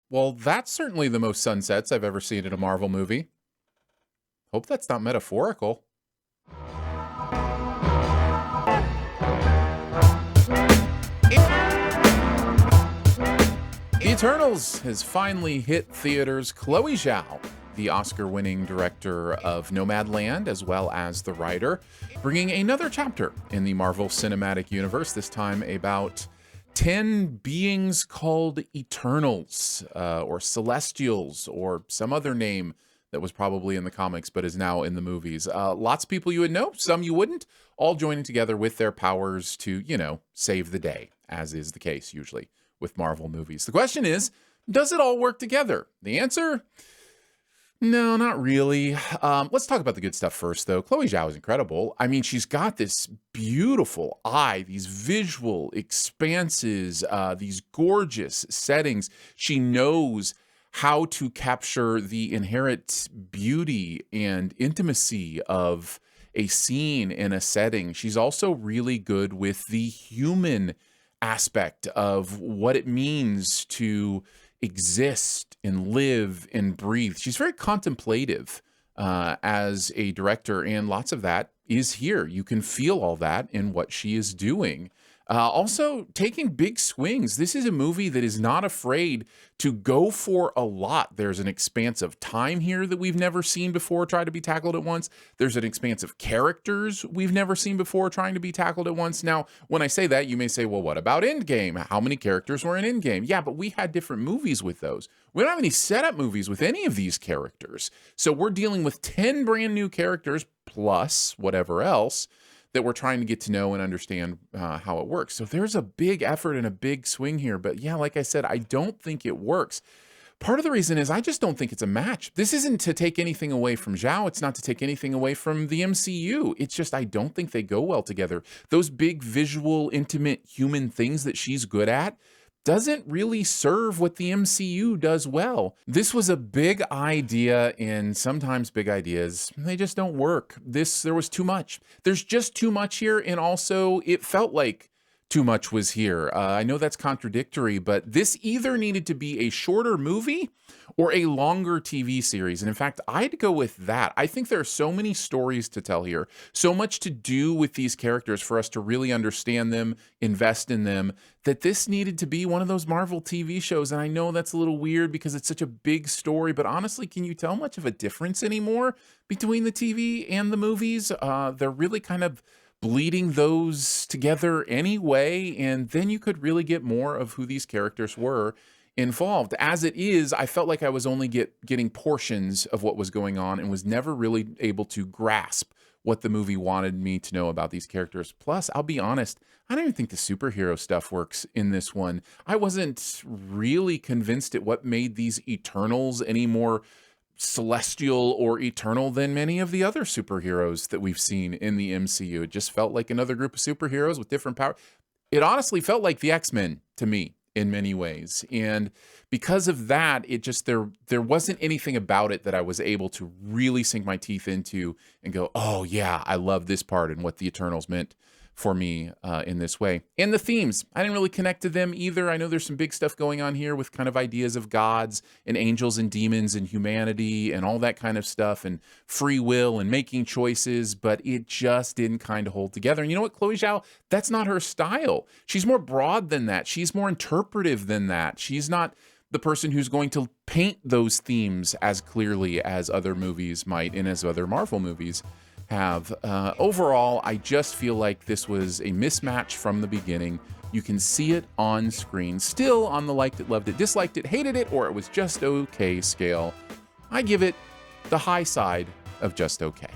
Well, that's certainly the most sunsets I've ever seen in a Marvel movie. Hope that's not metaphorical. The Eternals has finally hit theaters. Chloe Zhao, the Oscar-winning director of Nomadland, as well as the writer, bringing another chapter in the Marvel Cinematic Universe, this time about 10 beings called Eternals, or Celestials, or some other name that was probably in the comics but is now in the movies. Lots of people you would know, some you wouldn't, all joining together with their powers to, save the day, as is the case usually with Marvel movies. The question is, does it all work together? The answer? No, not really. Let's talk about the good stuff first, though. Chloe Zhao is incredible. I mean, she's got this beautiful eye, these visual expanses, these gorgeous settings. She knows how to capture the inherent beauty and intimacy of a scene in a setting. She's also really good with the human aspect of what it means to exist and live and breathe. She's very contemplative as a director, and lots of that is here. You can feel all that in what she is doing. Also, taking big swings. This is a movie that is not afraid to go for a lot. There's an expanse of time here that we've never seen before try to be tackled at once. There's an expanse of characters we've never seen before trying to be tackled at once. Now, when I say that, you may say, well, what about Endgame? How many characters were in Endgame? Yeah, but we had different movies with those. We don't have any setup movies with any of these characters. So we're dealing with 10 brand new characters plus whatever else that we're trying to get to know and understand how it works. So there's a big effort and a big swing here. But yeah, like I said, I don't think it works. Part of the reason is I just don't think it's a match. This isn't to take anything away from Zhao. It's not to take anything away from the MCU. It's just I don't think they go well together. Those big visual, intimate human things that she's good at doesn't really serve what the MCU does well. This was a big idea, and sometimes big ideas, they just don't work. There was too much. There's just too much here, and also it felt like too much was here. I know that's contradictory, but this either needed to be a shorter movie or a longer TV series. And in fact, I'd go with that. I think there are so many stories to tell here, so much to do with these characters for us to really understand them, invest in them, that this needed to be one of those Marvel TV shows. And I know that's a little weird because it's such a big story, but honestly, can you tell much of a difference anymore between the TV and the movies? They're really kind of bleeding those together anyway, and then you could really get more of who these characters were involved. As it is, I felt like I was only getting portions of what was going on and was never really able to grasp what the movie wanted me to know about these characters. Plus, I'll be honest, I don't even think the superhero stuff works in this one. I wasn't really convinced at what made these Eternals any more celestial or eternal than many of the other superheroes that we've seen in the MCU. It just felt like another group of superheroes with different power. It honestly felt like the X-Men to me in many ways. And because of that, it just there wasn't anything about it that I was able to really sink my teeth into and go, oh yeah, I love this part and what the Eternals meant for me in this way. And the themes, I didn't really connect to them either. I know there's some big stuff going on here with kind of ideas of gods and angels and demons and humanity and all that kind of stuff and free will and making choices, but it just didn't kind of hold together. And you know what, Chloe Zhao, that's not her style. She's more broad than that. She's more interpretive than that. She's not the person who's going to paint those themes as clearly as other movies might and as other Marvel movies have. Overall, I just feel like this was a mismatch from the beginning. You can see it on screen. Still on the liked it, loved it, disliked it, hated it, or it was just okay scale. I give it the high side of just okay.